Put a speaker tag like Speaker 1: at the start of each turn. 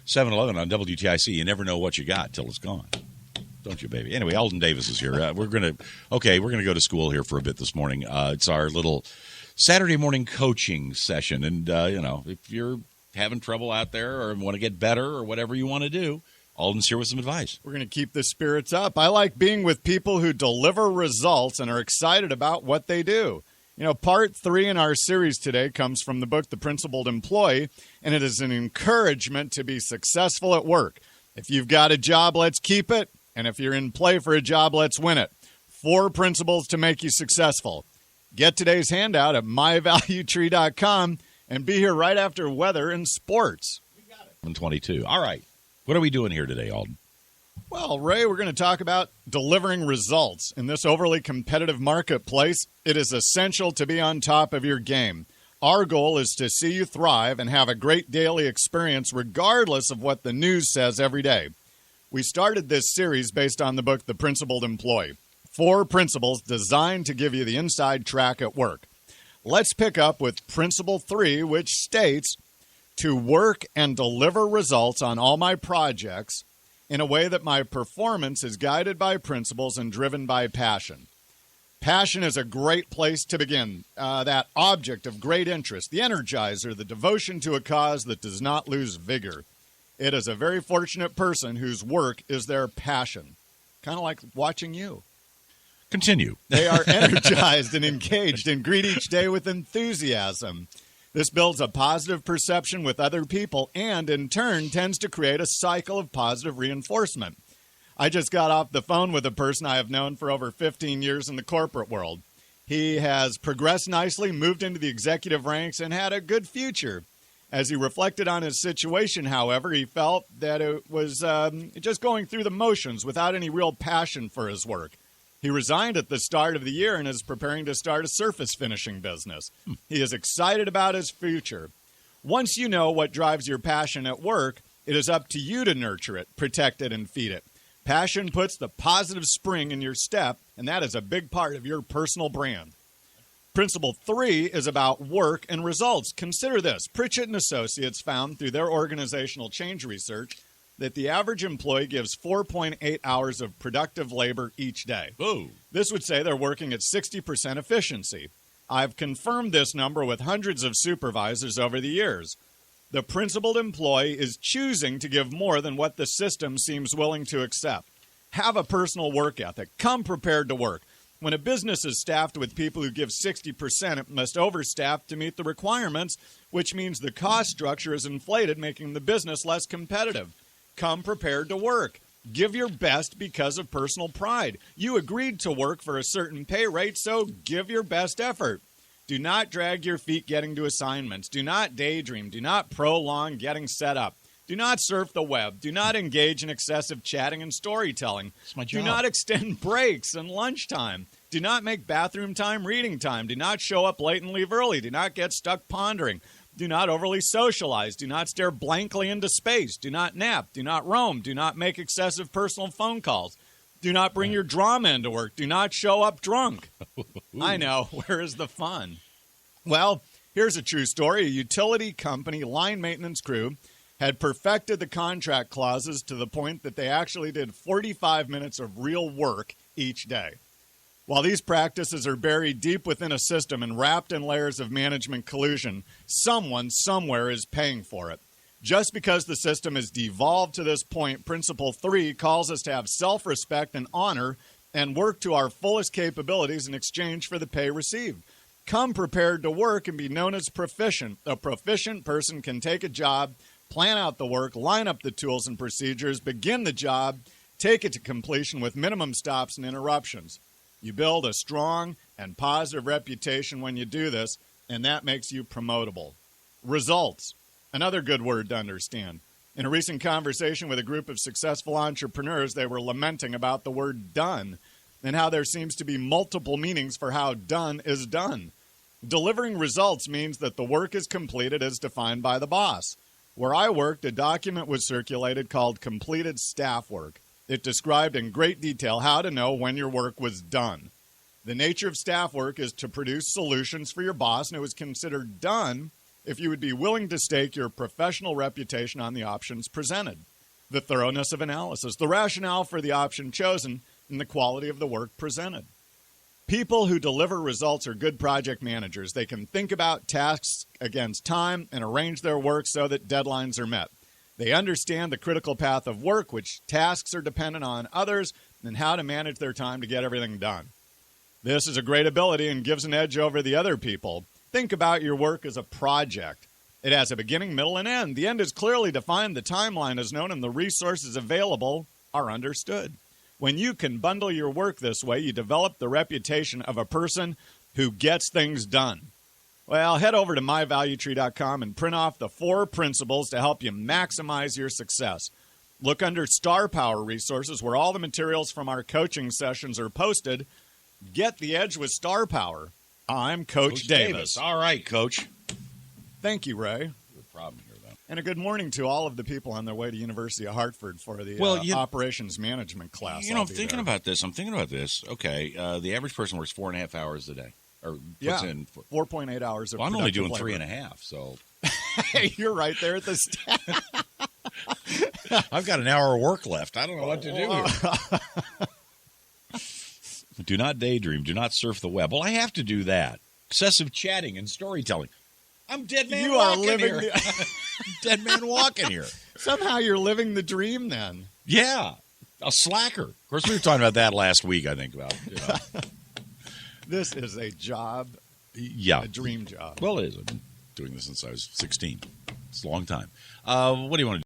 Speaker 1: 7-Eleven on WTIC. You never know what you got till it's gone. Don't you, baby? Anyway, Alden Davis is here. We're gonna go to school here for a bit this morning. It's our little Saturday morning coaching session, and if you're having trouble out there or want to get better or whatever you want to do, Alden's here with some advice.
Speaker 2: We're going to keep the spirits up. I like being with people who deliver results and are excited about what they do. Part 3 in our series today comes from the book The Principled Employee, and it is an encouragement to be successful at work. If you've got a job, let's keep it. And if you're in play for a job, let's win it. 4 principles to make you successful. Get today's handout at myvaluetree.com and be here right after weather and sports.
Speaker 1: We got it. 22. All right. What are we doing here today, Alden?
Speaker 2: Well, Ray, we're going to talk about delivering results. In this overly competitive marketplace, it is essential to be on top of your game. Our goal is to see you thrive and have a great daily experience regardless of what the news says every day. We started this series based on the book The Principled Employee. 4 principles designed to give you the inside track at work. Let's pick up with Principle 3, which states, to work and deliver results on all my projects in a way that my performance is guided by principles and driven by passion. Passion is a great place to begin. That object of great interest, the energizer, the devotion to a cause that does not lose vigor. It is a very fortunate person whose work is their passion. Kind of like watching you.
Speaker 1: Continue.
Speaker 2: They are energized and engaged and greet each day with enthusiasm. This builds a positive perception with other people and, in turn, tends to create a cycle of positive reinforcement. I just got off the phone with a person I have known for over 15 years in the corporate world. He has progressed nicely, moved into the executive ranks, and had a good future. As he reflected on his situation, however, he felt that it was just going through the motions without any real passion for his work. He resigned at the start of the year and is preparing to start a surface finishing business. He is excited about his future. Once you know what drives your passion at work, it is up to you to nurture it, protect it, and feed it. Passion puts the positive spring in your step, and that is a big part of your personal brand. Principle 3 is about work and results. Consider this. Pritchett & Associates found through their organizational change research that the average employee gives 4.8 hours of productive labor each day.
Speaker 1: Whoa.
Speaker 2: This would say they're working at 60% efficiency. I've confirmed this number with hundreds of supervisors over the years. The principled employee is choosing to give more than what the system seems willing to accept. Have a personal work ethic. Come prepared to work. When a business is staffed with people who give 60%, it must overstaff to meet the requirements, which means the cost structure is inflated, making the business less competitive. Come prepared to work. Give your best because of personal pride. You agreed to work for a certain pay rate, so give your best effort. Do not drag your feet getting to assignments. Do not daydream. Do not prolong getting set up. Do not surf the web. Do not engage in excessive chatting and storytelling.
Speaker 1: It's my job.
Speaker 2: Do not extend breaks and lunchtime. Do not make bathroom time reading time. Do not show up late and leave early. Do not get stuck pondering. Do not overly socialize. Do not stare blankly into space. Do not nap. Do not roam. Do not make excessive personal phone calls. Do not bring your drama into work. Do not show up drunk. I know. Where is the fun? Well, here's a true story. A utility company line maintenance crew had perfected the contract clauses to the point that they actually did 45 minutes of real work each day. While these practices are buried deep within a system and wrapped in layers of management collusion, someone somewhere is paying for it. Just because the system has devolved to this point, Principle 3 calls us to have self-respect and honor and work to our fullest capabilities in exchange for the pay received. Come prepared to work and be known as proficient. A proficient person can take a job, plan out the work, line up the tools and procedures, begin the job, take it to completion with minimum stops and interruptions. You build a strong and positive reputation when you do this, and that makes you promotable. Results, another good word to understand. In a recent conversation with a group of successful entrepreneurs, they were lamenting about the word done and how there seems to be multiple meanings for how done is done. Delivering results means that the work is completed as defined by the boss. Where I worked, a document was circulated called Completed Staff Work. It described in great detail how to know when your work was done. The nature of staff work is to produce solutions for your boss, and it was considered done if you would be willing to stake your professional reputation on the options presented, the thoroughness of analysis, the rationale for the option chosen, and the quality of the work presented. People who deliver results are good project managers. They can think about tasks against time and arrange their work so that deadlines are met. They understand the critical path of work, which tasks are dependent on others, and how to manage their time to get everything done. This is a great ability and gives an edge over the other people. Think about your work as a project. It has a beginning, middle, and end. The end is clearly defined, the timeline is known, and the resources available are understood. When you can bundle your work this way, you develop the reputation of a person who gets things done. Well, head over to myvaluetree.com and print off the 4 principles to help you maximize your success. Look under Star Power Resources, where all the materials from our coaching sessions are posted. Get the edge with Star Power. I'm Coach Davis.
Speaker 1: All right, Coach.
Speaker 2: Thank you, Ray.
Speaker 1: Good problem here, though.
Speaker 2: And a good morning to all of the people on their way to University of Hartford for the operations management class.
Speaker 1: I'm thinking about this. Okay, the average person works 4.5 hours a day. Or puts in
Speaker 2: 4.8 hours of
Speaker 1: I'm only doing
Speaker 2: labor.
Speaker 1: 3.5, so.
Speaker 2: Hey, you're right there at the start.
Speaker 1: I've got an hour of work left. I don't know what to do here. Do not daydream. Do not surf the web. Well, I have to do that. Excessive chatting and storytelling. I'm dead man walking here. Dead man walking here.
Speaker 2: Somehow you're living the dream then.
Speaker 1: Yeah. A slacker. Of course, we were talking about that last week, I think, about,
Speaker 2: This is a job.
Speaker 1: Yeah.
Speaker 2: A dream job.
Speaker 1: Well, it is. I've been doing this since I was 16. It's a long time. What do you want to do?